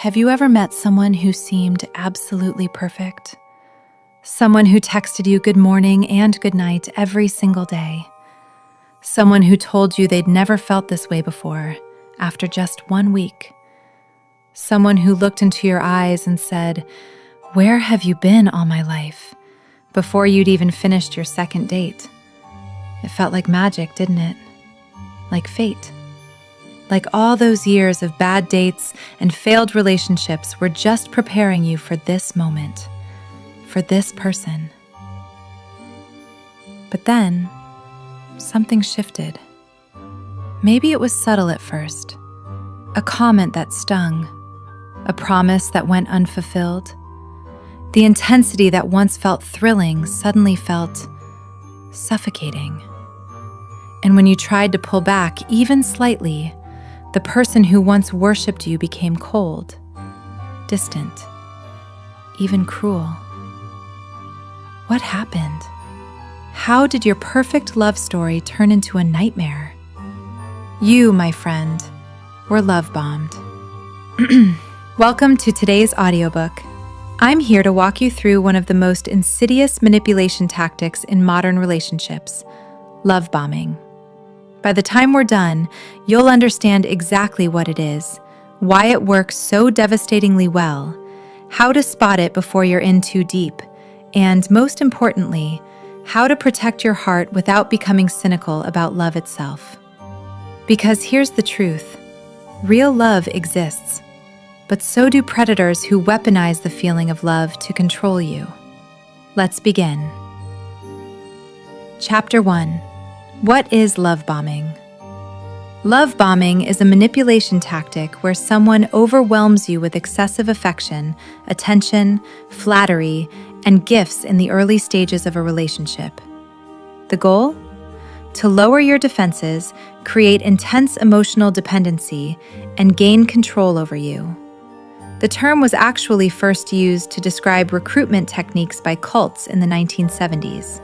Have you ever met someone who seemed absolutely perfect? Someone who texted you good morning and good night every single day. Someone who told you they'd never felt this way before after just 1 week. Someone who looked into your eyes and said, "Where have you been all my life?" before you'd even finished your second date. It felt like magic, didn't it? Like fate. Like all those years of bad dates and failed relationships were just preparing you for this moment, for this person. But then, something shifted. Maybe it was subtle at first. A comment that stung. A promise that went unfulfilled. The intensity that once felt thrilling suddenly felt suffocating. And when you tried to pull back even slightly, the person who once worshipped you became cold, distant, even cruel. What happened? How did your perfect love story turn into a nightmare? You, my friend, were love-bombed. Welcome to today's audiobook. I'm here to walk you through one of the most insidious manipulation tactics in modern relationships, love bombing. By the time we're done, you'll understand exactly what it is, why it works so devastatingly well, how to spot it before you're in too deep, and most importantly, how to protect your heart without becoming cynical about love itself. Because here's the truth, real love exists, but so do predators who weaponize the feeling of love to control you. Let's begin. Chapter 1. What is love bombing? Love bombing is a manipulation tactic where someone overwhelms you with excessive affection, attention, flattery, and gifts in the early stages of a relationship. The goal? To lower your defenses, create intense emotional dependency, and gain control over you. The term was actually first used to describe recruitment techniques by cults in the 1970s.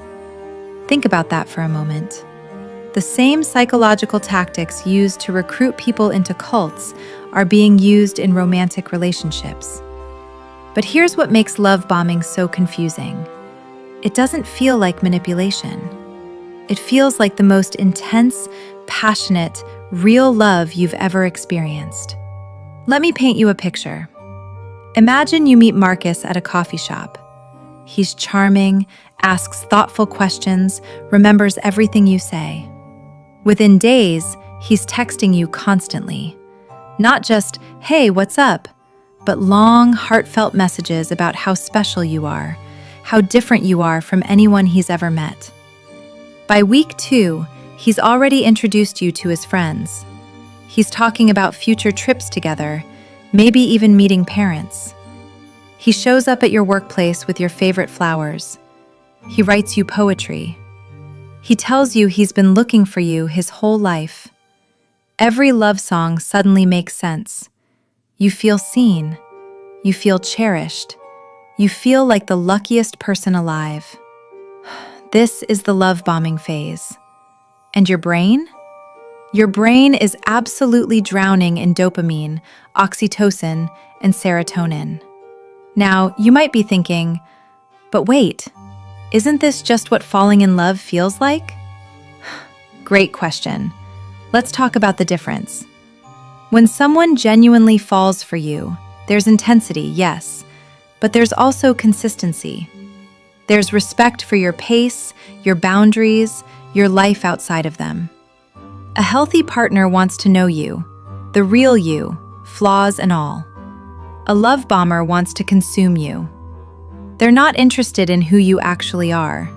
Think about that for a moment. The same psychological tactics used to recruit people into cults are being used in romantic relationships. But here's what makes love bombing so confusing. It doesn't feel like manipulation. It feels like the most intense, passionate, real love you've ever experienced. Let me paint you a picture. Imagine you meet Marcus at a coffee shop. He's charming, asks thoughtful questions, remembers everything you say. Within days, he's texting you constantly. Not just, "Hey, what's up?" but long, heartfelt messages about how special you are, how different you are from anyone he's ever met. By week 2, he's already introduced you to his friends. He's talking about future trips together, maybe even meeting parents. He shows up at your workplace with your favorite flowers. He writes you poetry. He tells you he's been looking for you his whole life. Every love song suddenly makes sense. You feel seen. You feel cherished. You feel like the luckiest person alive. This is the love bombing phase. And your brain? Your brain is absolutely drowning in dopamine, oxytocin, and serotonin. Now, you might be thinking, but wait, isn't this just what falling in love feels like? Great question. Let's talk about the difference. When someone genuinely falls for you, there's intensity, yes, but there's also consistency. There's respect for your pace, your boundaries, your life outside of them. A healthy partner wants to know you, the real you, flaws and all. A love bomber wants to consume you. They're not interested in who you actually are.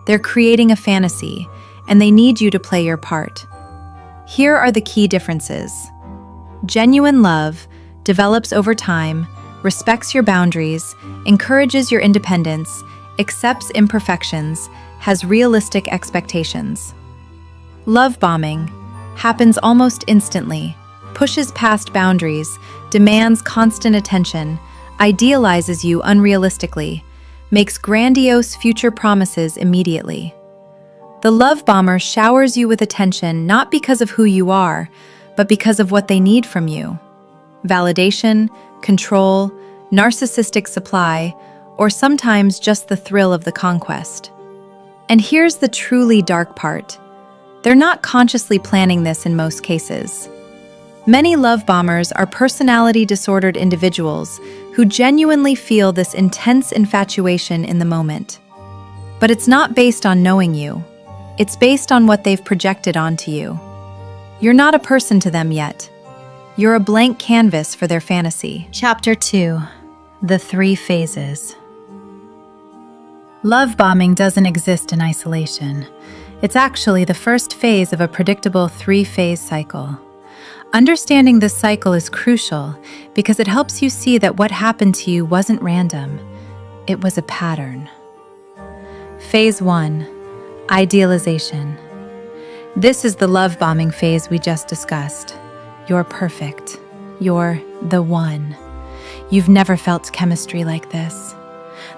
They're creating a fantasy, and they need you to play your part. Here are the key differences. Genuine love develops over time, respects your boundaries, encourages your independence, accepts imperfections, has realistic expectations. Love bombing happens almost instantly, pushes past boundaries, demands constant attention, idealizes you unrealistically, makes grandiose future promises immediately. The love bomber showers you with attention not because of who you are, but because of what they need from you. Validation, control, narcissistic supply, or sometimes just the thrill of the conquest. And here's the truly dark part. They're not consciously planning this in most cases. Many love bombers are personality-disordered individuals who genuinely feel this intense infatuation in the moment. But it's not based on knowing you. It's based on what they've projected onto you. You're not a person to them yet. You're a blank canvas for their fantasy. Chapter 2. The 3 Phases. Love bombing doesn't exist in isolation. It's actually the first phase of a predictable 3-phase cycle. Understanding this cycle is crucial because it helps you see that what happened to you wasn't random. It was a pattern. Phase 1. Idealization. This is the love bombing phase we just discussed. You're perfect. You're the one. You've never felt chemistry like this.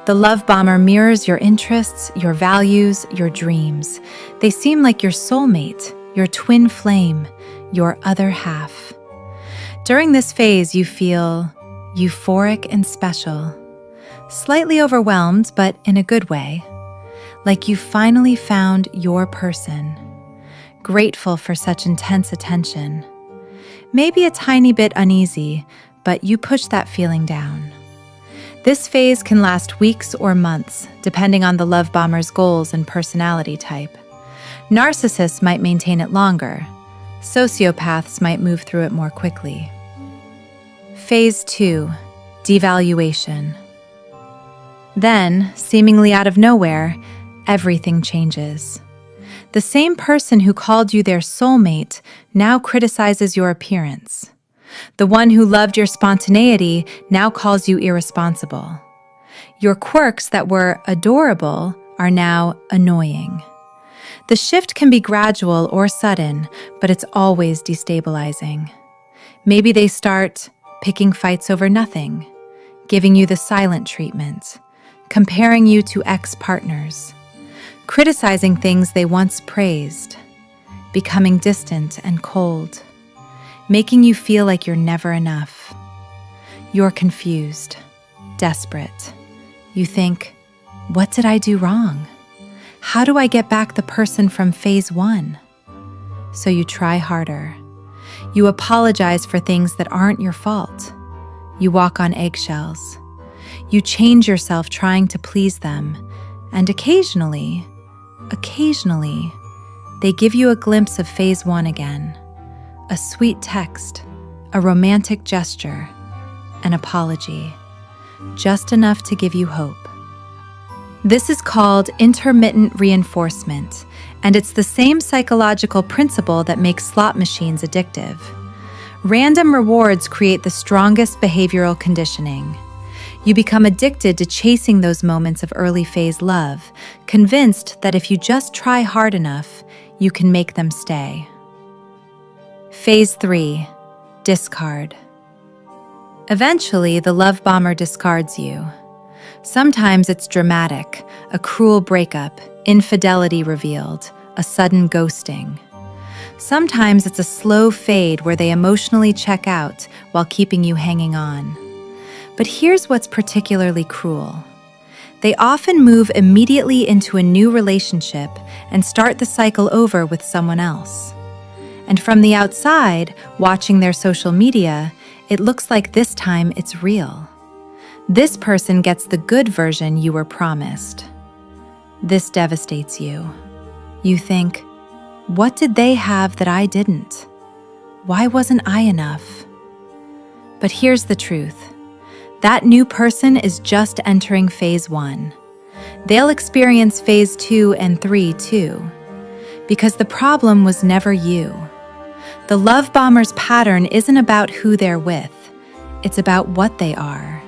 The love bomber mirrors your interests, your values, your dreams. They seem like your soulmate, your twin flame, your other half. During this phase, you feel euphoric and special, slightly overwhelmed, but in a good way, like you finally found your person, grateful for such intense attention. Maybe a tiny bit uneasy, but you push that feeling down. This phase can last weeks or months, depending on the love bomber's goals and personality type. Narcissists might maintain it longer. Sociopaths might move through it more quickly. Phase 2. Devaluation. Then, seemingly out of nowhere, everything changes. The same person who called you their soulmate now criticizes your appearance. The one who loved your spontaneity now calls you irresponsible. Your quirks that were adorable are now annoying. The shift can be gradual or sudden, but it's always destabilizing. Maybe they start picking fights over nothing, giving you the silent treatment, comparing you to ex-partners, criticizing things they once praised, becoming distant and cold, making you feel like you're never enough. You're confused, desperate. You think, what did I do wrong? How do I get back the person from phase 1? So you try harder. You apologize for things that aren't your fault. You walk on eggshells. You change yourself trying to please them. And occasionally, they give you a glimpse of phase 1 again. A sweet text, a romantic gesture, an apology, just enough to give you hope. This is called intermittent reinforcement, and it's the same psychological principle that makes slot machines addictive. Random rewards create the strongest behavioral conditioning. You become addicted to chasing those moments of early phase love, convinced that if you just try hard enough, you can make them stay. Phase 3. Discard. Eventually, the love bomber discards you. Sometimes it's dramatic, a cruel breakup, infidelity revealed, a sudden ghosting. Sometimes it's a slow fade where they emotionally check out while keeping you hanging on. But here's what's particularly cruel. They often move immediately into a new relationship and start the cycle over with someone else. And from the outside, watching their social media, it looks like this time it's real. This person gets the good version you were promised. This devastates you. You think, what did they have that I didn't? Why wasn't I enough? But here's the truth. That new person is just entering phase 1. They'll experience phase 2 and 3 too, because the problem was never you. The love bomber's pattern isn't about who they're with, it's about what they are.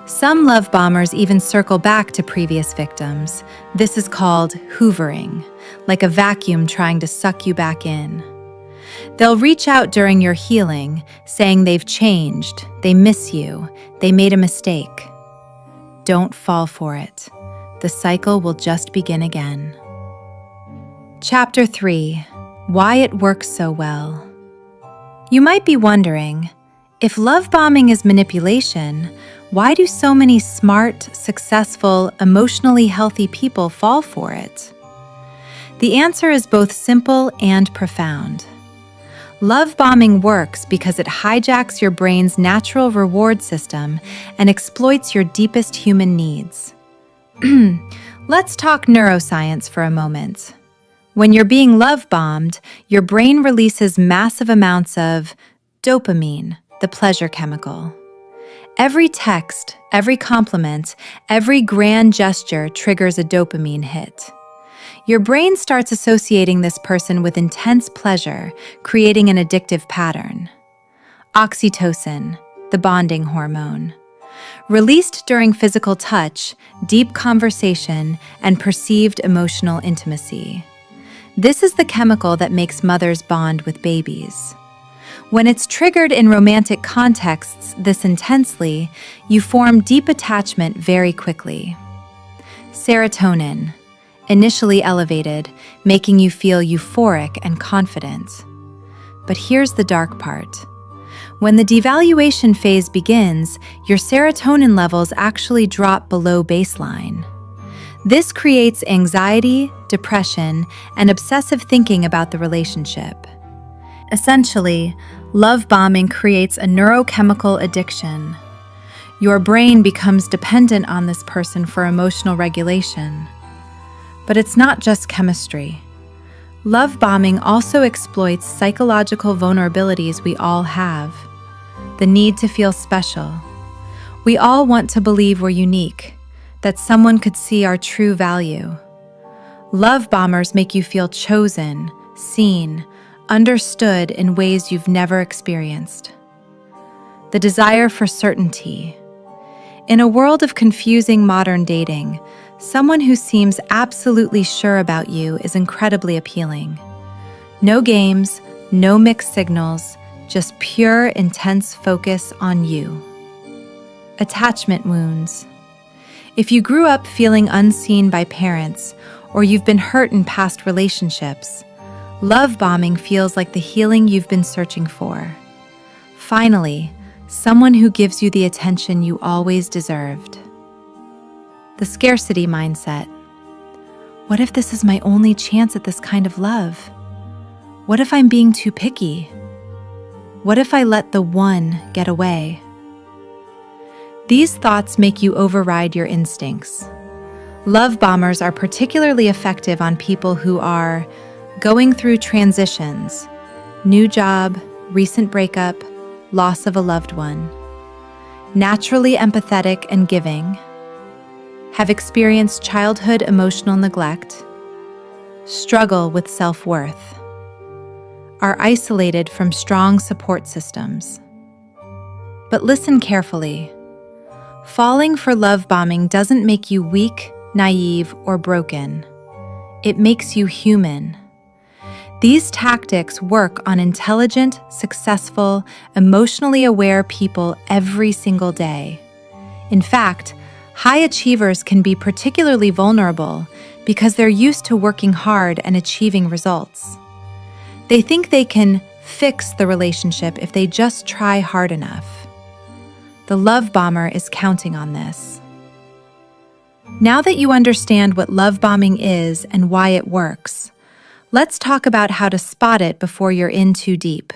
Some love bombers even circle back to previous victims. This is called hoovering, like a vacuum trying to suck you back in. They'll reach out during your healing, saying they've changed, they miss you, they made a mistake. Don't fall for it. The cycle will just begin again. Chapter 3. Why it works so well. You might be wondering, If love bombing is manipulation, why do so many smart, successful, emotionally healthy people fall for it? The answer is both simple and profound. Love bombing works because it hijacks your brain's natural reward system and exploits your deepest human needs. Let's talk neuroscience for a moment. When you're being love bombed, your brain releases massive amounts of dopamine, the pleasure chemical. Every text, every compliment, every grand gesture triggers a dopamine hit. Your brain starts associating this person with intense pleasure, creating an addictive pattern. Oxytocin, the bonding hormone. Released during physical touch, deep conversation, and perceived emotional intimacy. This is the chemical that makes mothers bond with babies. When it's triggered in romantic contexts this intensely, you form deep attachment very quickly. Serotonin, initially elevated, making you feel euphoric and confident. But here's the dark part. When the devaluation phase begins, your serotonin levels actually drop below baseline. This creates anxiety, depression, and obsessive thinking about the relationship. Essentially, love bombing creates a neurochemical addiction. Your brain becomes dependent on this person for emotional regulation. But it's not just chemistry. Love bombing also exploits psychological vulnerabilities we all have. The need to feel special. We all want to believe we're unique, that someone could see our true value. Love bombers make you feel chosen, seen, understood in ways you've never experienced. The desire for certainty. In a world of confusing modern dating, someone who seems absolutely sure about you is incredibly appealing. No games, no mixed signals, just pure, intense focus on you. Attachment wounds. If you grew up feeling unseen by parents, or you've been hurt in past relationships, love bombing feels like the healing you've been searching for. Finally, someone who gives you the attention you always deserved. The scarcity mindset. What if this is my only chance at this kind of love? What if I'm being too picky? What if I let the one get away? These thoughts make you override your instincts. Love bombers are particularly effective on people who are going through transitions, new job, recent breakup, loss of a loved one, naturally empathetic and giving, have experienced childhood emotional neglect, struggle with self-worth, are isolated from strong support systems. But listen carefully. Falling for love bombing doesn't make you weak, naive, or broken. It makes you human. These tactics work on intelligent, successful, emotionally aware people every single day. In fact, high achievers can be particularly vulnerable because they're used to working hard and achieving results. They think they can fix the relationship if they just try hard enough. The love bomber is counting on this. Now that you understand what love bombing is and why it works, let's talk about how to spot it before you're in too deep.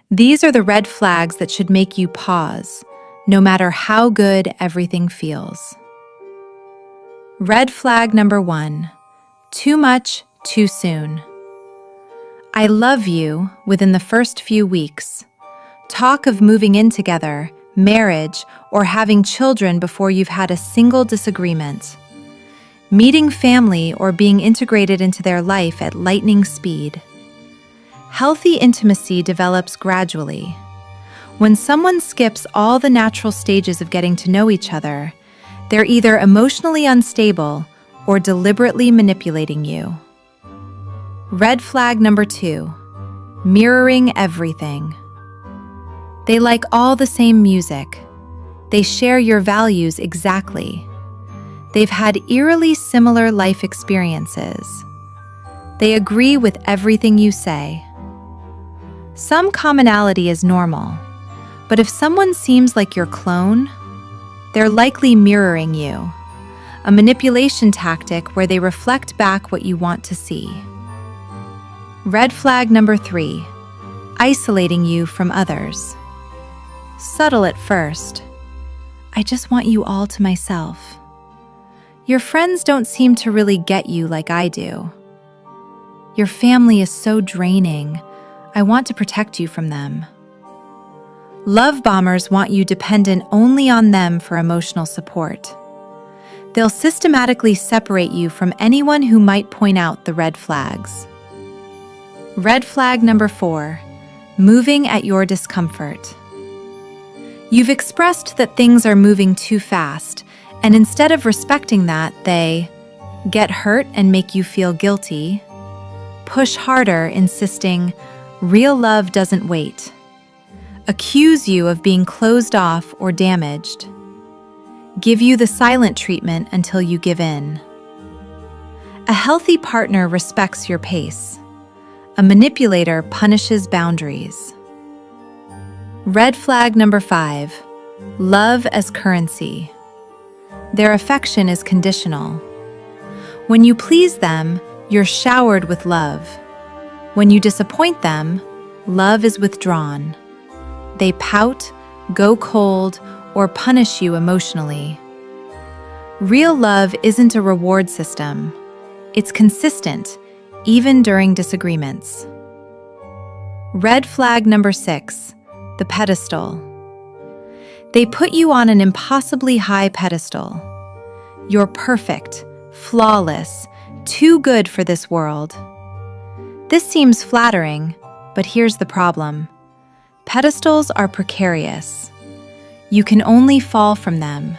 These are the red flags that should make you pause, no matter how good everything feels. Red flag number 1, too much, too soon. I love you within the first few weeks. Talk of moving in together, marriage, or having children before you've had a single disagreement. Meeting family or being integrated into their life at lightning speed. Healthy intimacy develops gradually. When someone skips all the natural stages of getting to know each other, they're either emotionally unstable or deliberately manipulating you. Red flag number 2, mirroring everything. They like all the same music. They share your values exactly. They've had eerily similar life experiences. They agree with everything you say. Some commonality is normal, But if someone seems like your clone, they're likely mirroring you, a manipulation tactic where they reflect back what you want to see. Red flag number 3, isolating you from others. Subtle at first. I just want you all to myself. Your friends don't seem to really get you like I do. Your family is so draining. I want to protect you from them. Love bombers want you dependent only on them for emotional support. They'll systematically separate you from anyone who might point out the red flags. Red flag number 4, moving at your discomfort. You've expressed that things are moving too fast, and instead of respecting that, they get hurt and make you feel guilty, push harder, insisting, real love doesn't wait, accuse you of being closed off or damaged, give you the silent treatment until you give in. A healthy partner respects your pace. A manipulator punishes boundaries. Red flag number 5, love as currency. Their affection is conditional. When you please them, you're showered with love. When you disappoint them, love is withdrawn. They pout, go cold, or punish you emotionally. Real love isn't a reward system. It's consistent, even during disagreements. Red flag number 6, the pedestal. They put you on an impossibly high pedestal. You're perfect, flawless, too good for this world. This seems flattering, but here's the problem. Pedestals are precarious. You can only fall from them.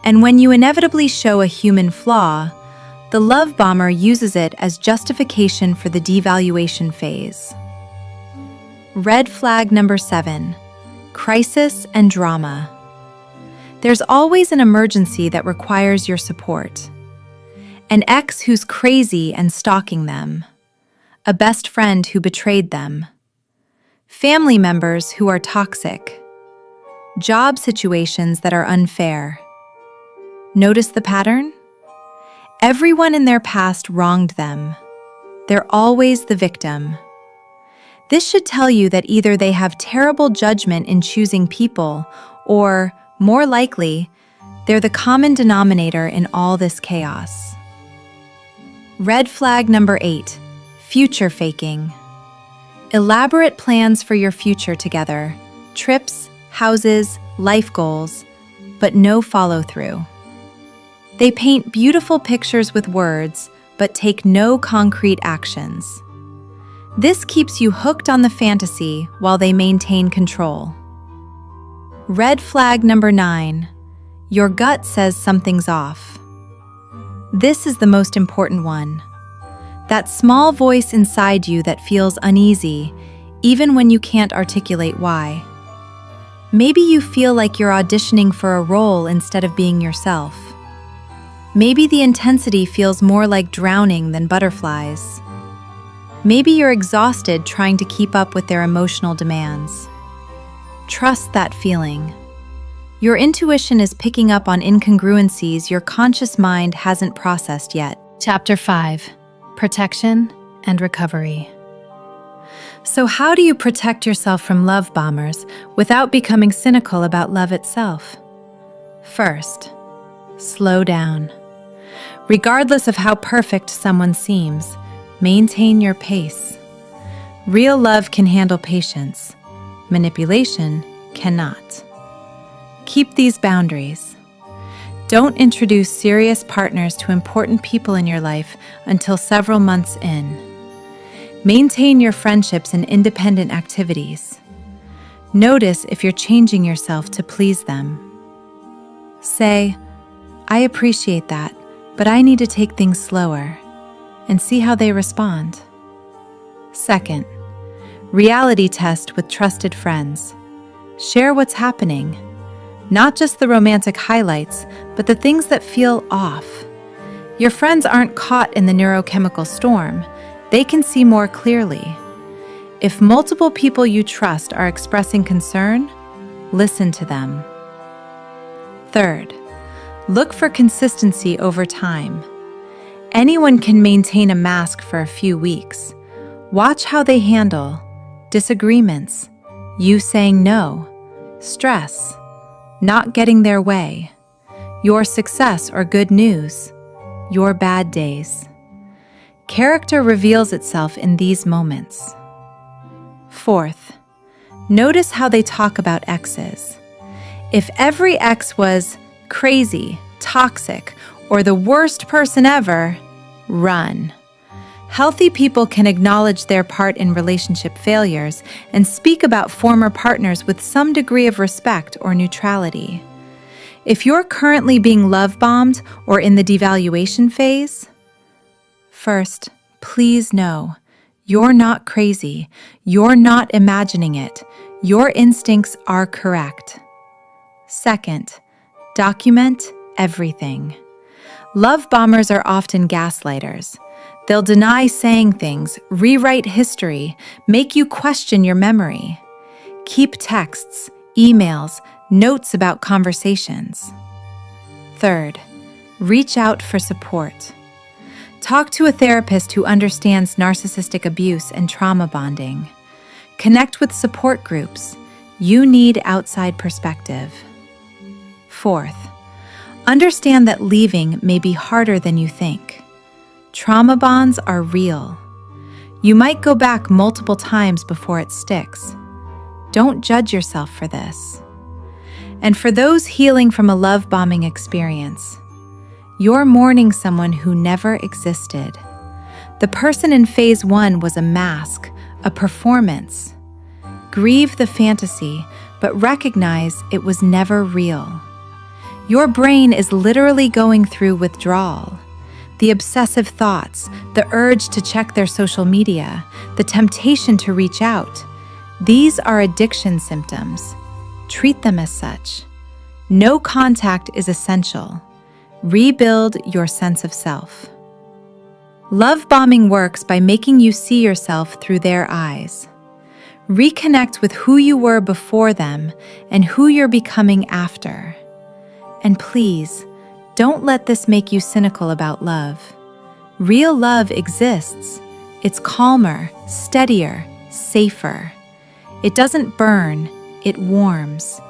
And when you inevitably show a human flaw, the love bomber uses it as justification for the devaluation phase. Red flag number 7, crisis and drama. There's always an emergency that requires your support. An ex who's crazy and stalking them. A best friend who betrayed them. Family members who are toxic. Job situations that are unfair. Notice the pattern? Everyone in their past wronged them. They're always the victim. This should tell you that either they have terrible judgment in choosing people, or, more likely, they're the common denominator in all this chaos. Red flag number 8, future faking. Elaborate plans for your future together, trips, houses, life goals, but no follow-through. They paint beautiful pictures with words, but take no concrete actions. This keeps you hooked on the fantasy while they maintain control. Red flag number 9, your gut says something's off. This is the most important one. That small voice inside you that feels uneasy, even when you can't articulate why. Maybe you feel like you're auditioning for a role instead of being yourself. Maybe the intensity feels more like drowning than butterflies. Maybe you're exhausted trying to keep up with their emotional demands. Trust that feeling. Your intuition is picking up on incongruencies your conscious mind hasn't processed yet. Chapter 5, Protection and Recovery. So how do you protect yourself from love bombers without becoming cynical about love itself? First, slow down. Regardless of how perfect someone seems, maintain your pace. Real love can handle patience. Manipulation cannot. Keep these boundaries. Don't introduce serious partners to important people in your life until several months in. Maintain your friendships and independent activities. Notice if you're changing yourself to please them. Say, I appreciate that, but I need to take things slower, and see how they respond. Second, reality test with trusted friends. Share what's happening. Not just the romantic highlights, but the things that feel off. Your friends aren't caught in the neurochemical storm. They can see more clearly. If multiple people you trust are expressing concern, Listen to them. Third, look for consistency over time. Anyone can maintain a mask for a few weeks. Watch how they handle disagreements, you saying no, stress, not getting their way, your success or good news, your bad days. Character reveals itself in these moments. Fourth, notice how they talk about exes. If every ex was crazy, toxic, or the worst person ever, run. Healthy people can acknowledge their part in relationship failures and speak about former partners with some degree of respect or neutrality. If you're currently being love-bombed or in the devaluation phase, first, please know, you're not crazy. You're not imagining it. Your instincts are correct. Second, document everything. Love bombers are often gaslighters. They'll deny saying things, rewrite history, make you question your memory. Keep texts, emails, notes about conversations. Third, reach out for support. Talk to a therapist who understands narcissistic abuse and trauma bonding. Connect with support groups. You need outside perspective. Fourth, understand that leaving may be harder than you think. Trauma bonds are real. You might go back multiple times before it sticks. Don't judge yourself for this. And for those healing from a love bombing experience, you're mourning someone who never existed. The person in phase 1 was a mask, a performance. Grieve the fantasy, but recognize it was never real. Your brain is literally going through withdrawal. The obsessive thoughts, the urge to check their social media, the temptation to reach out. These are addiction symptoms. Treat them as such. No contact is essential. Rebuild your sense of self. Love bombing works by making you see yourself through their eyes. Reconnect with who you were before them and who you're becoming after. And please, don't let this make you cynical about love. Real love exists. It's calmer, steadier, safer. It doesn't burn, it warms.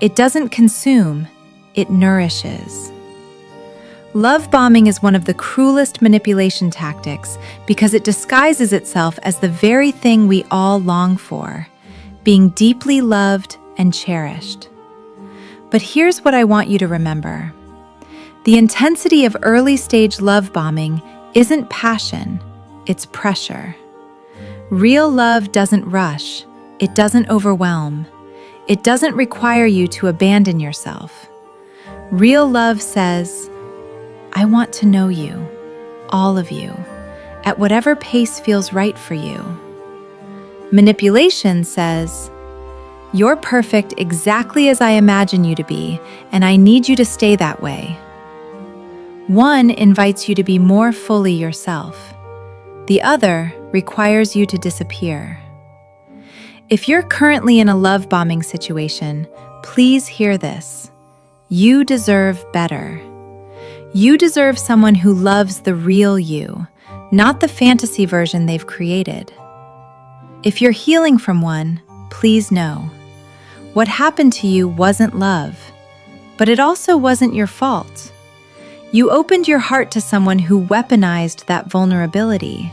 It doesn't consume, it nourishes. Love bombing is one of the cruelest manipulation tactics because it disguises itself as the very thing we all long for, being deeply loved and cherished. But here's what I want you to remember. The intensity of early-stage love bombing isn't passion, it's pressure. Real love doesn't rush, it doesn't overwhelm, it doesn't require you to abandon yourself. Real love says, I want to know you, all of you, at whatever pace feels right for you. Manipulation says, you're perfect exactly as I imagine you to be, and I need you to stay that way. One invites you to be more fully yourself. The other requires you to disappear. If you're currently in a love bombing situation, please hear this. You deserve better. You deserve someone who loves the real you, not the fantasy version they've created. If you're healing from one, please know. What happened to you wasn't love, but it also wasn't your fault. You opened your heart to someone who weaponized that vulnerability.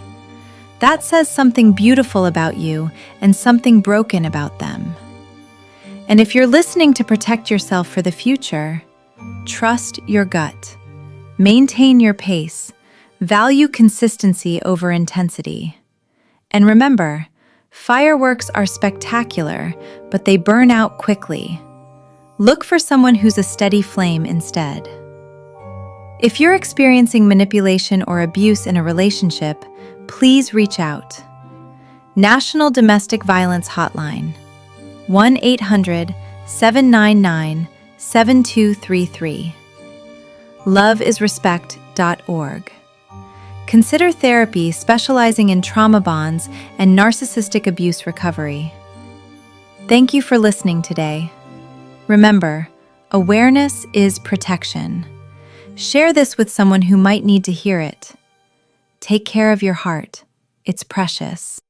That says something beautiful about you and something broken about them. And if you're listening to protect yourself for the future, trust your gut. Maintain your pace. Value consistency over intensity. And remember, fireworks are spectacular, but they burn out quickly. Look for someone who's a steady flame instead. If you're experiencing manipulation or abuse in a relationship, please reach out. National Domestic Violence Hotline, 1-800-799-7233. loveisrespect.org. Consider therapy specializing in trauma bonds and narcissistic abuse recovery. Thank you for listening today. Remember, awareness is protection. Share this with someone who might need to hear it. Take care of your heart. It's precious.